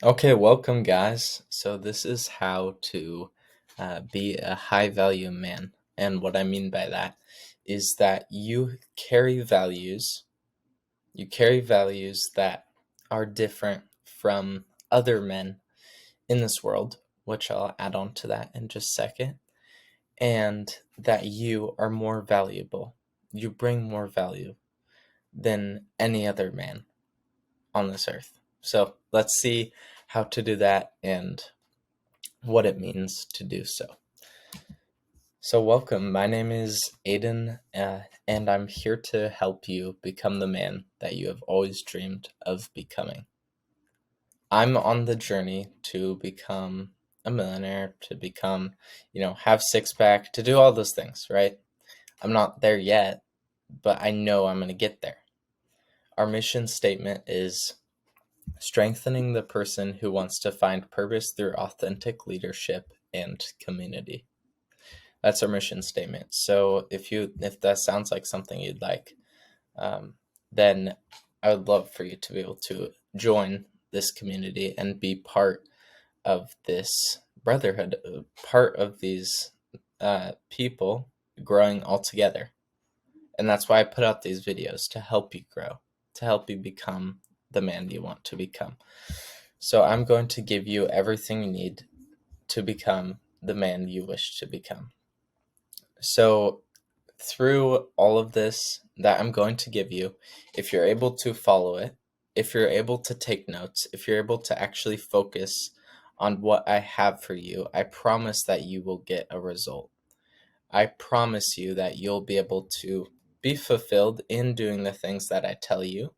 Okay, welcome, guys. So, this is how to be a high value man. And what I mean by that is that you carry values that are different from other men in this world, which I'll add on to that in just a second, and that you are more valuable. You bring more value than any other man on this earth. So, let's see how to do that and what it means to do so. So, welcome. My name is Aiden, and I'm here to help you become the man that you have always dreamed of becoming. I'm on the journey to become a millionaire, to become, have six pack, to do all those things, right? I'm not there yet, but I know I'm going to get there. Our mission statement is strengthening the person who wants to find purpose through authentic leadership and community. That's our mission statement. So if that sounds like something you'd like, then I would love for you to be able to join this community and be part of this brotherhood, part of these people growing all together. And that's why I put out these videos, to help you grow, to help you become the man you want to become. So I'm going to give you everything you need to become the man you wish to become. So through all of this that I'm going to give you, if you're able to follow it, if you're able to take notes, if you're able to actually focus on what I have for you, I promise that you will get a result. I promise you that you'll be able to be fulfilled in doing the things that I tell you,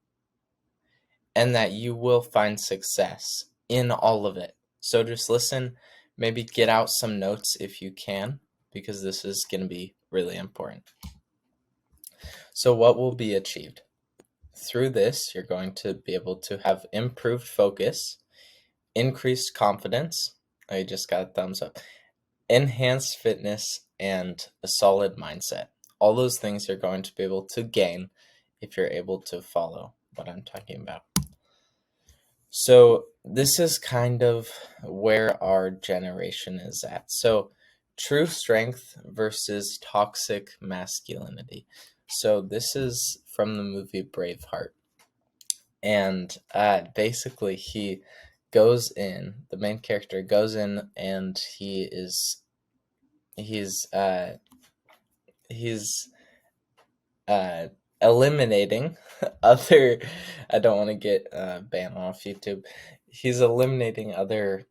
and that you will find success in all of it. So just listen, maybe get out some notes if you can, because this is going to be really important. So, what will be achieved? Through this, you're going to be able to have improved focus, increased confidence. I just got a thumbs up. Enhanced fitness, and a solid mindset. All those things you're going to be able to gain if you're able to follow what I'm talking about. So, this is kind of where our generation is at. So, true strength versus toxic masculinity. So, this is from the movie Braveheart. And basically, the main character goes in, and he's he's uh, eliminating other. I don't want to get banned off YouTube. He's eliminating other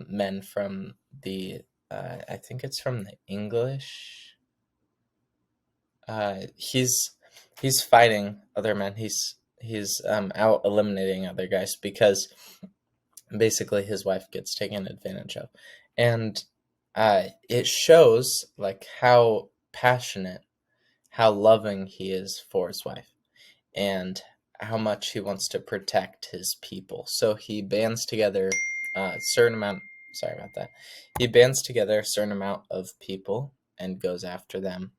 men from the. I think it's from the English. He's fighting other men. He's out eliminating other guys because basically his wife gets taken advantage of, and it shows like how passionate, how loving he is for his wife, and how much he wants to protect his people. So he bands together a certain amount. Sorry about that. He bands together a certain amount of people and goes after them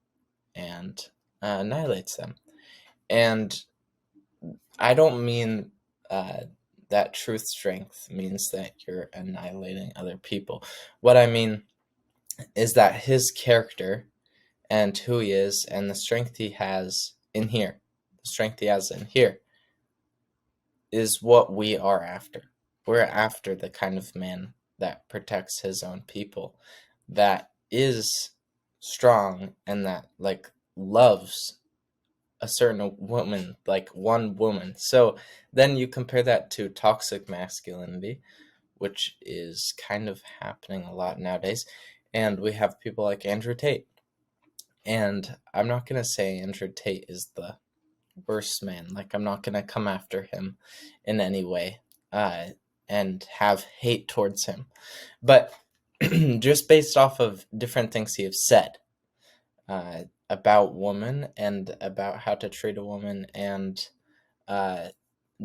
and annihilates them. And I don't mean that truth strength means that you're annihilating other people. What I mean is that his character and who he is and the strength he has in here, is what we are after. We're after the kind of man that protects his own people, that is strong, and that like loves a certain woman, like one woman. So then you compare that to toxic masculinity, which is kind of happening a lot nowadays. And we have people like Andrew Tate. And I'm not going to say Andrew Tate is the worst man. Like, I'm not going to come after him in any way and have hate towards him. But just based off of different things he has said, about women and about how to treat a woman, and uh,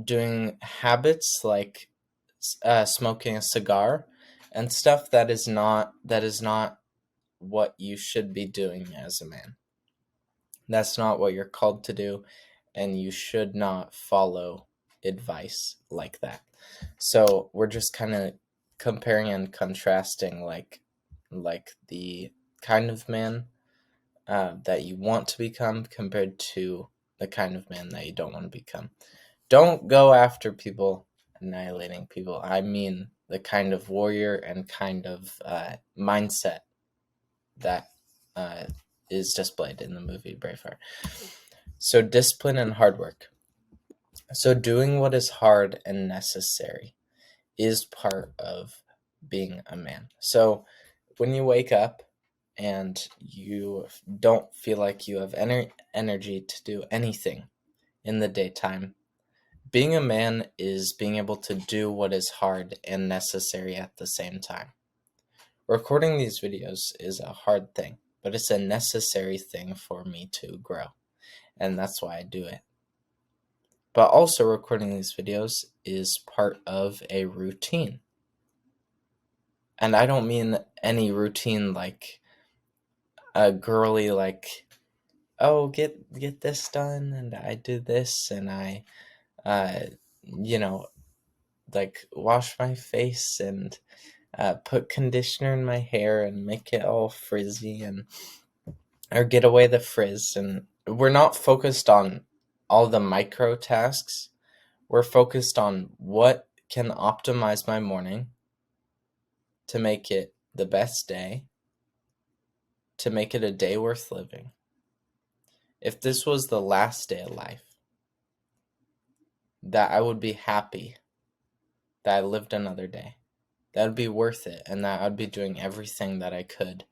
doing habits like smoking a cigar and stuff that is not what you should be doing as a man. That's not what you're called to do, and you should not follow advice like that. So we're just kind of comparing and contrasting, like the kind of man that you want to become compared to the kind of man that you don't want to become. Don't go after people, annihilating people. I mean the kind of warrior and kind of mindset that uh, is displayed in the movie Braveheart. So discipline and hard work. So doing what is hard and necessary is part of being a man. So when you wake up and you don't feel like you have energy to do anything in the daytime, being a man is being able to do what is hard and necessary at the same time. Recording these videos is a hard thing, but it's a necessary thing for me to grow, and that's why I do it. But also recording these videos is part of a routine. And I don't mean any routine like a girly, like, oh, get this done, and I do this, and I, uh, you know, like wash my face and put conditioner in my hair and make it all frizzy, and or get away the frizz. And we're not focused on all the micro tasks. We're focused on what can optimize my morning to make it the best day, to make it a day worth living. If this was the last day of life, that I would be happy that I lived another day. That would be worth it, and that I'd be doing everything that I could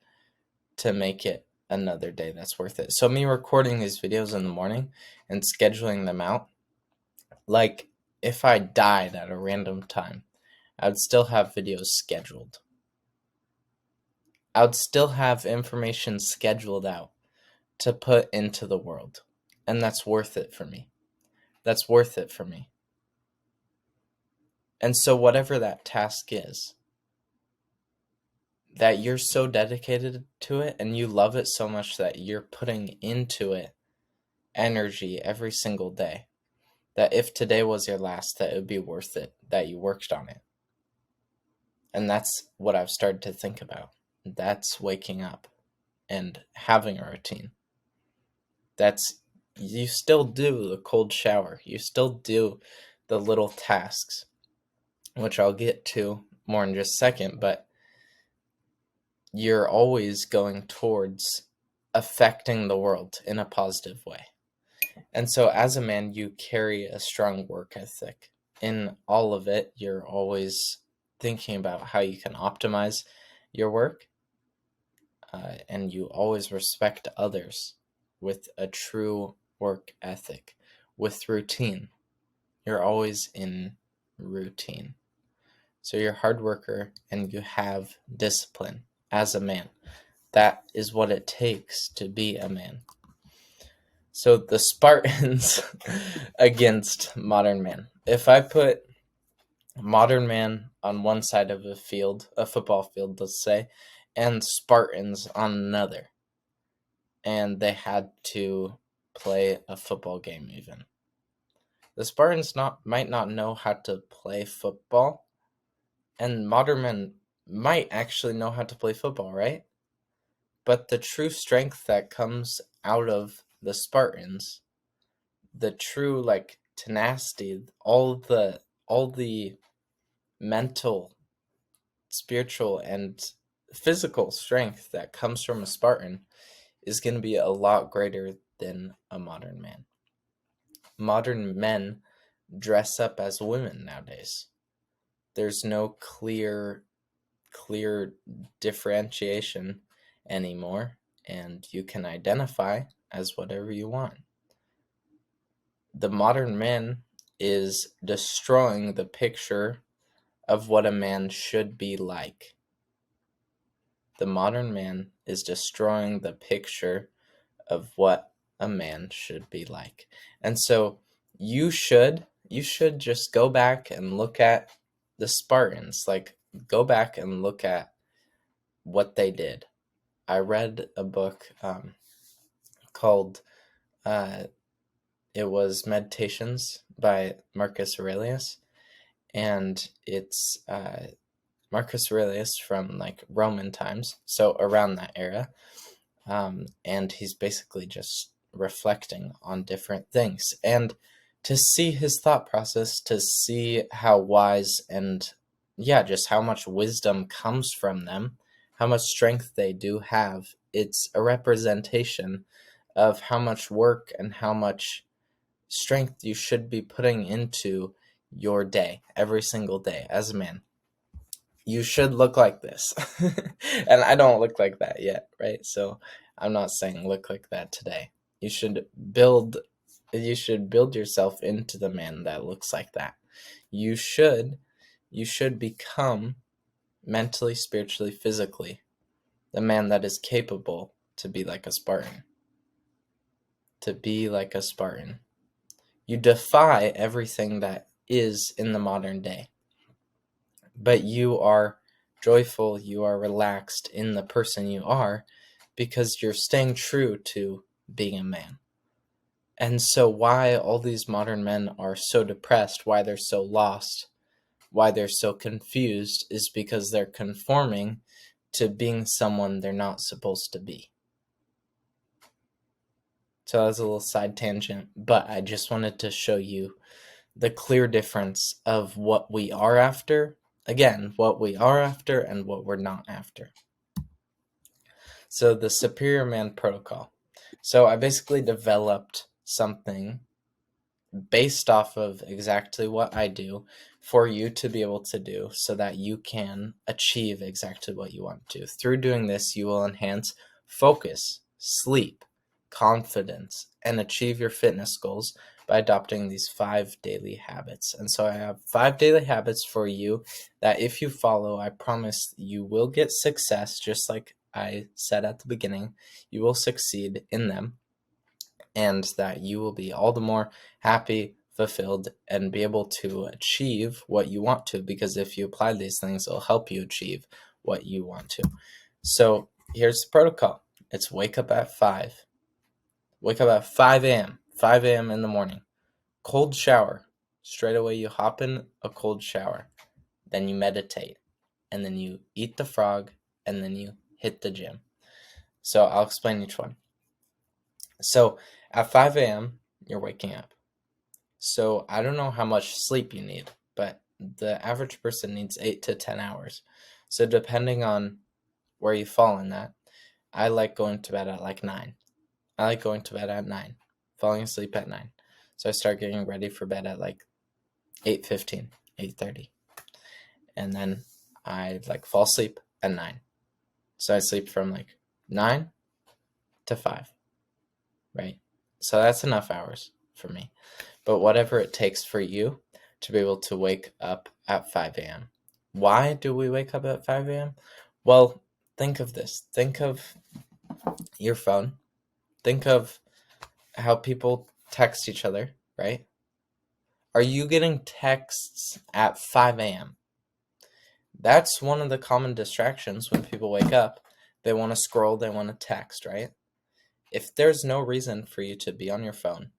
to make it another day that's worth it. So me recording these videos in the morning and scheduling them out, like if I died at a random time, I would still have videos scheduled. I would still have information scheduled out to put into the world. And that's worth it for me. That's worth it for me. And so whatever that task is, that you're so dedicated to it and you love it so much that you're putting into it energy every single day, that if today was your last, that it would be worth it that you worked on it. And that's what I've started to think about. That's waking up and having a routine. That's, you still do the cold shower. You still do the little tasks, which I'll get to more in just a second, but you're always going towards affecting the world in a positive way. And so as a man, you carry a strong work ethic. In all of it, you're always thinking about how you can optimize your work, and you always respect others with a true work ethic, with routine. You're always in routine. So you're a hard worker and you have discipline as a man. That is what it takes to be a man. So the Spartans against modern man. If I put modern man on one side of a field, a football field, let's say, and Spartans on another, and they had to play a football game even. The Spartans might not know how to play football, and modern men might actually know how to play football, right? But the true strength that comes out of the Spartans, the true like tenacity, all the mental, spiritual, and physical strength that comes from a Spartan is going to be a lot greater than a modern man. Modern men dress up as women nowadays. There's no clear differentiation anymore, and you can identify as whatever you want. The modern man is destroying the picture of what a man should be like. The modern man is destroying the picture of what a man should be like. And so you should just go back and look at the Spartans. Like, go back and look at what they did. I read a book called it was Meditations by Marcus Aurelius, and it's Marcus Aurelius from like Roman times, so around that era. And he's basically just reflecting on different things. And to see his thought process, to see how wise and, yeah, just how much wisdom comes from them, how much strength they do have, it's a representation of how much work and how much strength you should be putting into your day, every single day as a man. You should look like this. And I don't look like that yet, right? So I'm not saying look like that today. You should build yourself into the man that looks like that. You should become mentally, spiritually, physically the man that is capable to be like a Spartan. To be like a Spartan. You defy everything that is in the modern day. But you are joyful, you are relaxed in the person you are because you're staying true to being a man. And so why all these modern men are so depressed, why they're so lost, why they're so confused is because they're conforming to being someone they're not supposed to be. So that was a little side tangent, but I just wanted to show you the clear difference of what we are after. Again, what we are after and what we're not after. So the Superior Man Protocol. So I basically developed something based off of exactly what I do for you to be able to do so that you can achieve exactly what you want to. Through doing this, you will enhance focus, sleep, confidence, and achieve your fitness goals by adopting these 5 daily habits. And so I have 5 daily habits for you that if you follow, I promise you will get success, just like I said at the beginning. You will succeed in them, and that you will be all the more happy, fulfilled, and be able to achieve what you want to, because if you apply these things, it'll help you achieve what you want to. So here's the protocol. It's wake up at 5. Wake up at 5 a.m. 5 a.m. in the morning. Cold shower. Straight away you hop in a cold shower. Then you meditate. And then you eat the frog. And then you hit the gym. So I'll explain each one. So at 5 a.m., you're waking up. So I don't know how much sleep you need, but the average person needs 8 to 10 hours. So depending on where you fall in that, I like going to bed at like 9. I like going to bed at 9, falling asleep at 9. So I start getting ready for bed at like 8:15, 8:30. And then I like fall asleep at 9. So I sleep from like 9 to 5, right? So that's enough hours for me. But whatever it takes for you to be able to wake up at 5 a.m. Why do we wake up at 5 a.m.? Well, think of this. Think of your phone. Think of how people text each other, right? Are you getting texts at 5 a.m.? That's one of the common distractions when people wake up. They want to scroll, they want to text, right? If there's no reason for you to be on your phone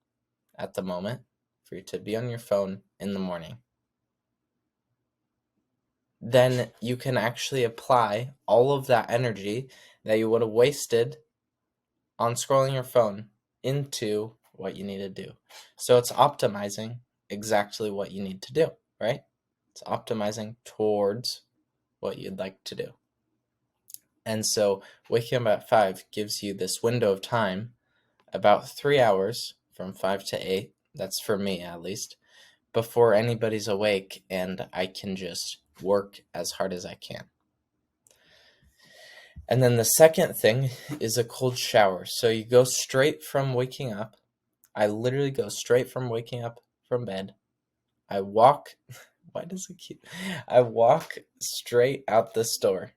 at the moment, for you to be on your phone in the morning, then you can actually apply all of that energy that you would have wasted on scrolling your phone into what you need to do. So it's optimizing exactly what you need to do, right? It's optimizing towards what you'd like to do. And so waking up at 5 gives you this window of time, about 3 hours from 5 to 8, that's for me at least, before anybody's awake, and I can just work as hard as I can. And then the second thing is a cold shower. So you go straight from waking up. I literally go straight from waking up from bed. I walk, why does it keep? I walk straight out the store,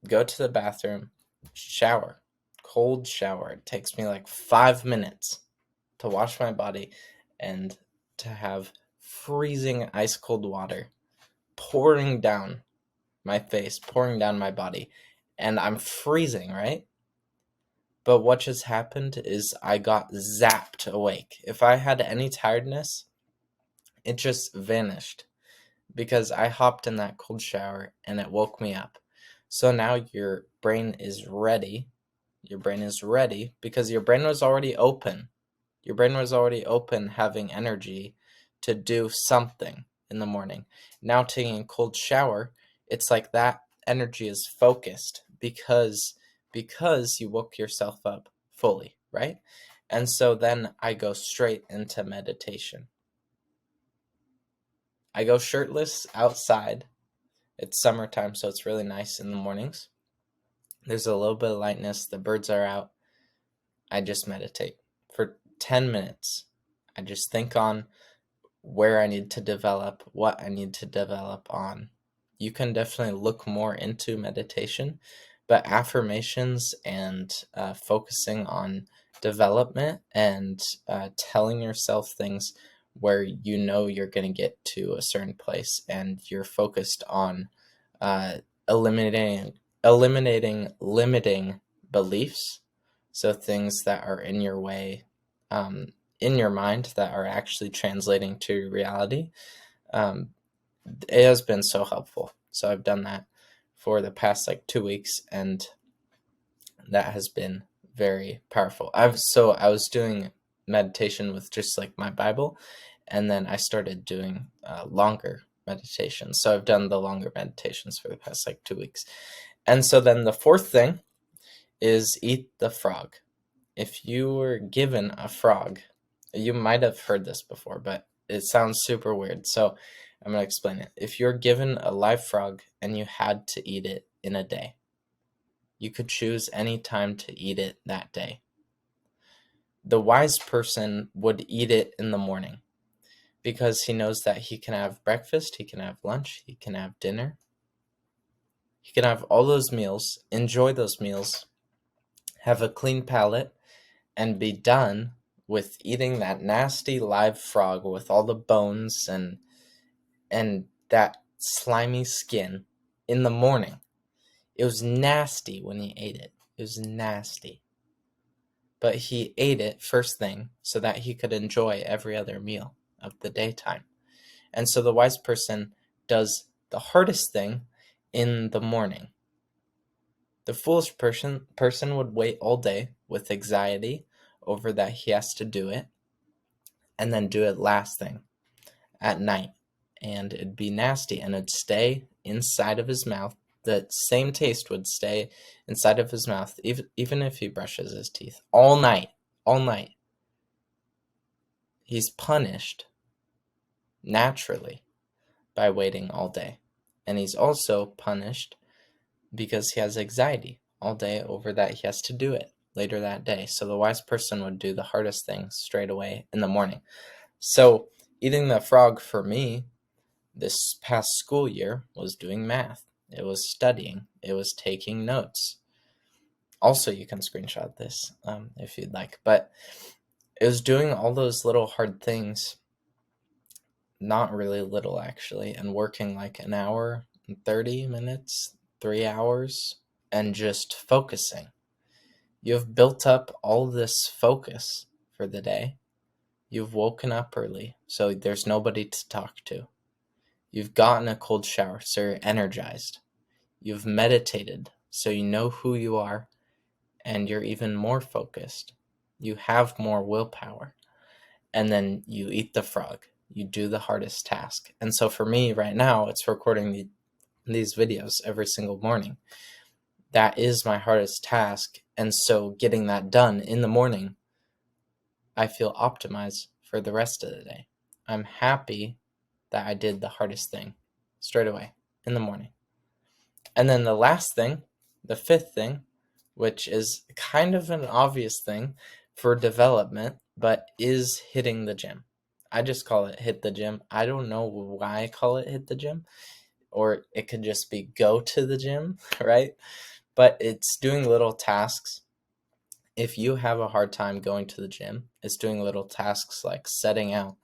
go to the bathroom, shower, cold shower. It takes me like 5 minutes to wash my body and to have freezing ice cold water pouring down my face, pouring down my body, and I'm freezing, right? But what just happened is I got zapped awake. If I had any tiredness, it just vanished because I hopped in that cold shower and it woke me up. So now your brain is ready. Your brain is ready because your brain was already open. Your brain was already open, having energy to do something in the morning. Now taking a cold shower, it's like that energy is focused because you woke yourself up fully, right? And so then I go straight into meditation. I go shirtless outside. It's summertime, so it's really nice in the mornings. There's a little bit of lightness, the birds are out. I just meditate for 10 minutes. I just think on where I need to develop, what I need to develop on. You can definitely look more into meditation, but affirmations and focusing on development and telling yourself things where you know you're going to get to a certain place and you're focused on uh, eliminating limiting beliefs, so things that are in your way, in your mind, that are actually translating to reality. um, it has been so helpful. So I've done that for the past like 2 weeks, and that has been very powerful. I was doing meditation with just like my Bible, and then I started doing longer meditations. So I've done the longer meditations for the past like 2 weeks. And so then the fourth thing is eat the frog. If you were given a frog, you might have heard this before, but it sounds super weird. So I'm going to explain it. If you're given a live frog and you had to eat it in a day, you could choose any time to eat it that day. The wise person would eat it in the morning because he knows that he can have breakfast, he can have lunch, he can have dinner. He can have all those meals, enjoy those meals, have a clean palate, and be done with eating that nasty live frog with all the bones and that slimy skin in the morning. It was nasty when he ate it. It was nasty. But he ate it first thing so that he could enjoy every other meal of the daytime. And so the wise person does the hardest thing in the morning. The foolish person would wait all day with anxiety over that he has to do it, and then do it last thing at night. And it'd be nasty, and it'd stay inside of his mouth. The same taste would stay inside of his mouth, even if he brushes his teeth all night. All night. He's punished naturally by waiting all day. And he's also punished because he has anxiety all day over that he has to do it later that day. So the wise person would do the hardest thing straight away in the morning. So eating the frog for me this past school year was doing math. It was studying. It was taking notes. Also, you can screenshot this if you'd like. But it was doing all those little hard things, not really little actually, and working like an hour and 30 minutes, 3 hours, and just focusing. You've built up all this focus for the day. You've woken up early, so there's nobody to talk to. You've gotten a cold shower, so you're energized. You've meditated, so you know who you are, and you're even more focused. You have more willpower. And then you eat the frog. You do the hardest task. And so for me right now, it's recording these videos every single morning. That is my hardest task. And so getting that done in the morning, I feel optimized for the rest of the day. I'm happy that I did the hardest thing straight away in the morning. And then the last thing, the fifth thing, which is kind of an obvious thing for development, but is hitting the gym. I just call it hit the gym. I don't know why I call it hit the gym, or it could just be go to the gym, right? But it's doing little tasks. If you have a hard time going to the gym, it's doing little tasks like setting out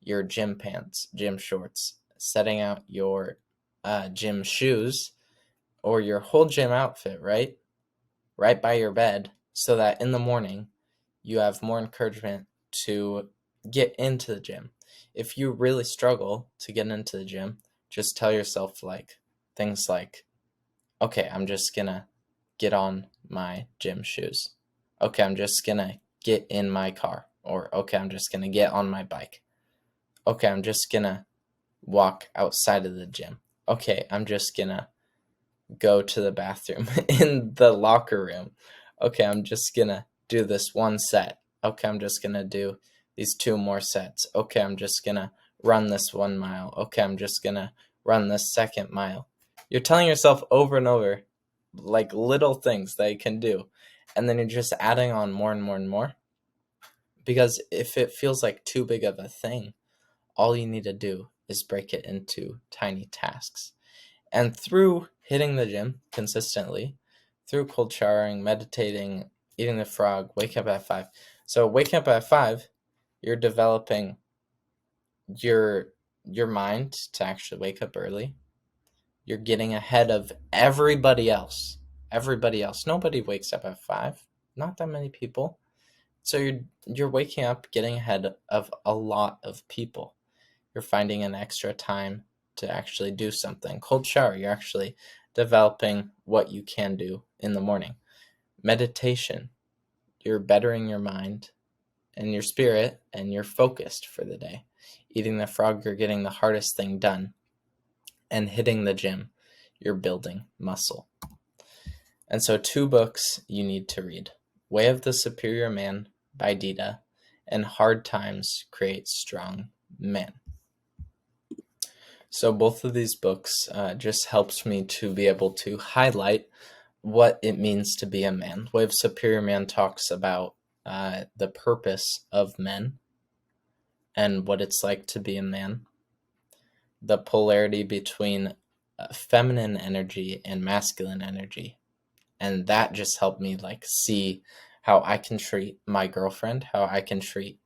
your gym pants, gym shorts, setting out your gym shoes, or your whole gym outfit, right? Right by your bed, so that in the morning you have more encouragement to get into the gym. If you really struggle to get into the gym, just tell yourself things like, okay, I'm just gonna get on my gym shoes. Okay, I'm just gonna get in my car. Or, okay, I'm just gonna get on my bike. Okay, I'm just gonna walk outside of the gym. Okay, I'm just gonna go to the bathroom in the locker room. Okay, I'm just gonna do this one set. Okay, I'm just gonna do these 2 more sets. Okay, I'm just gonna run this 1 mile. Okay, I'm just gonna run this second mile. You're telling yourself over and over little things that you can do, and then you're just adding on more and more and more. Because if it feels like too big of a thing, all you need to do is break it into tiny tasks. And through hitting the gym consistently, through cold showering, meditating, eating the frog, wake up at 5. So waking up at 5, you're developing your mind to actually wake up early. You're getting ahead of everybody else. Everybody else. Nobody wakes up at 5. Not that many people. So you're waking up, getting ahead of a lot of people. You're finding an extra time to actually do something. Cold shower, you're actually developing what you can do in the morning. Meditation, you're bettering your mind and your spirit, and you're focused for the day. Eating the frog, you're getting the hardest thing done. And hitting the gym, you're building muscle. And so 2 books you need to read: Way of the Superior Man by Dita, and Hard Times Create Strong Men. So both of these books just helps me to be able to highlight what it means to be a man. Way of Superior Man talks about the purpose of men and what it's like to be a man, the polarity between feminine energy and masculine energy. And that just helped me see how I can treat my girlfriend, how I can treat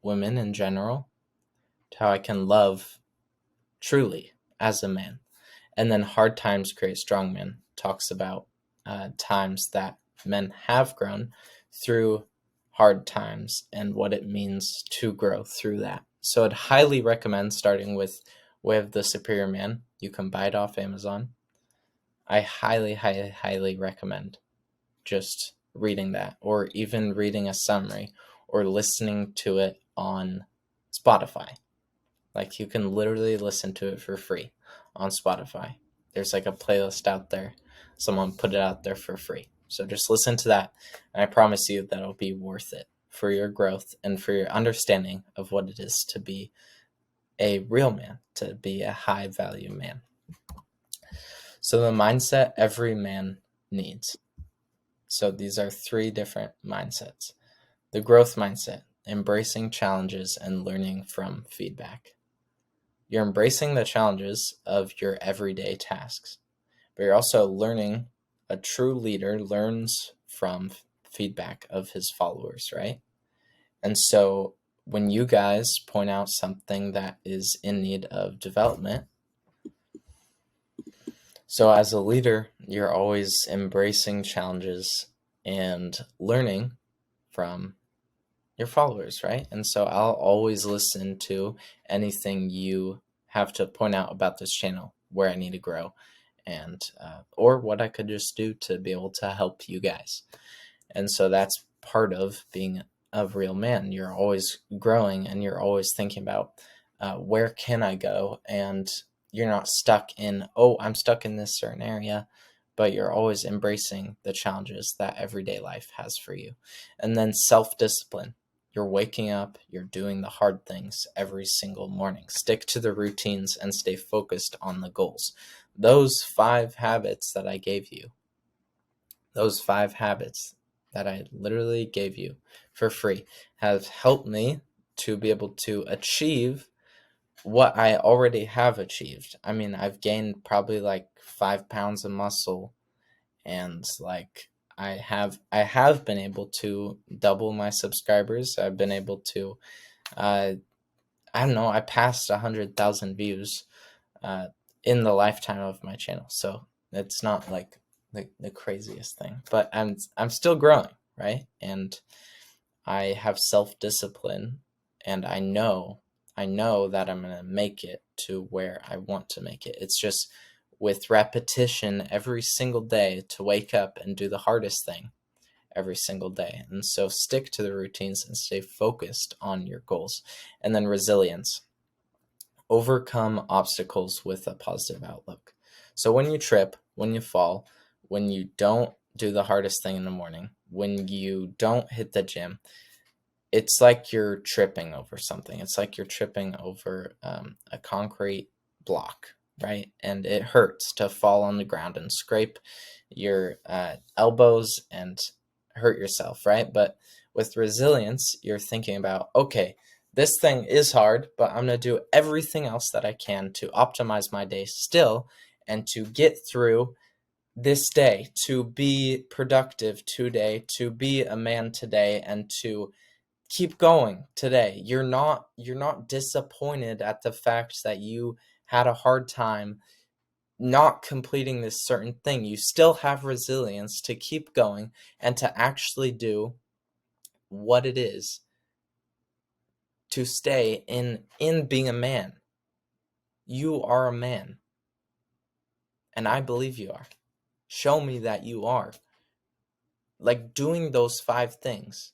women in general, how I can love truly as a man. And then Hard Times Create Strong Men talks about times that men have grown through hard times and what it means to grow through that. So I'd highly recommend starting with Way of the Superior Man. You can buy it off Amazon. I highly, highly, highly recommend just reading that, or even reading a summary, or listening to it on Spotify. You can literally listen to it for free on Spotify. There's a playlist out there. Someone put it out there for free. So just listen to that, and I promise you that'll be worth it for your growth and for your understanding of what it is to be a real man, to be a high value man. So the mindset every man needs. So these are 3 different mindsets. The growth mindset, embracing challenges and learning from feedback. You're embracing the challenges of your everyday tasks, but you're also learning. A true leader learns from feedback of his followers, right? And so when you guys point out something that is in need of development, so as a leader, you're always embracing challenges and learning from your followers, right? And so I'll always listen to anything you have to point out about this channel, where I need to grow, and or what I could just do to be able to help you guys. And so that's part of being a real man. You're always growing, and you're always thinking about where can I go, and you're not stuck in, oh, I'm stuck in this certain area, but you're always embracing the challenges that everyday life has for you. And then self-discipline. You're waking up, you're doing the hard things every single morning. Stick to the routines and stay focused on the goals. Those 5 habits that I gave you, those 5 habits that I literally gave you for free, have helped me to be able to achieve what I already have achieved. I mean, I've gained probably 5 pounds of muscle, and I have been able to double my subscribers. I've been able to I don't know, I passed 100,000 views in the lifetime of my channel. So it's not the craziest thing, but I'm still growing, right? And I have self-discipline, and I know I know that I'm going to make it to where I want to make it. It's just with repetition every single day to wake up and do the hardest thing every single day. And so stick to the routines and stay focused on your goals. And then resilience. Overcome obstacles with a positive outlook. So when you trip, when you fall, when you don't do the hardest thing in the morning, when you don't hit the gym, it's like you're tripping over something. It's like you're tripping over a concrete block, right? And it hurts to fall on the ground and scrape your elbows and hurt yourself, right? But with resilience, you're thinking about, okay, this thing is hard, but I'm going to do everything else that I can to optimize my day still and to get through this day, to be productive today, to be a man today, and to keep going today. You're not disappointed at the fact that you had a hard time not completing this certain thing. You still have resilience to keep going and to actually do what it is to stay in being a man. You are a man, and I believe you are. Show me that you are. Like doing those 5 things,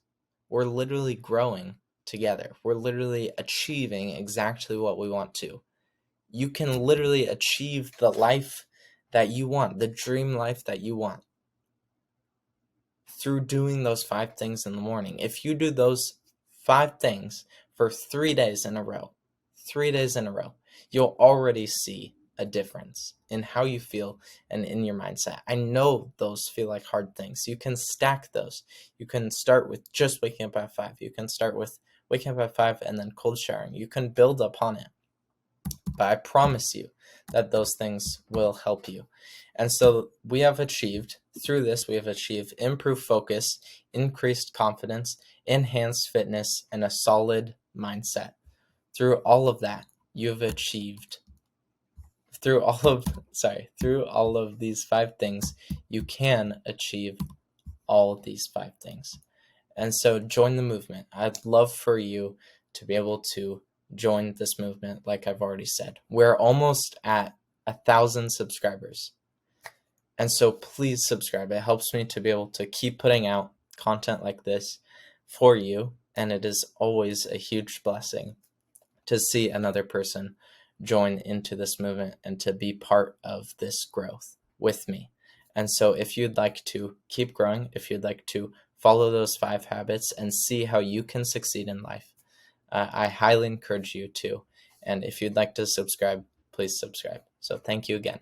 we're literally growing together. We're literally achieving exactly what we want to. You can literally achieve the life that you want, the dream life that you want, through doing those 5 things in the morning. If you do those 5 things for 3 days in a row, 3 days in a row, you'll already see a difference in how you feel and in your mindset. I know those feel like hard things. You can stack those. You can start with just waking up at 5. You can start with waking up at 5 and then cold showering. You can build upon it. But I promise you that those things will help you. And so we have achieved improved focus, increased confidence, enhanced fitness, and a solid mindset. Through all of that, you've achieved through all of these 5 things, you can achieve all of these 5 things. And so join the movement. I'd love for you to be able to join this movement, like I've already said. We're almost at 1,000 subscribers. And so please subscribe. It helps me to be able to keep putting out content like this for you. And it is always a huge blessing to see another person join into this movement and to be part of this growth with me. And so if you'd like to keep growing, if you'd like to follow those 5 habits and see how you can succeed in life, I highly encourage you to. And if you'd like to subscribe, please subscribe. So thank you again.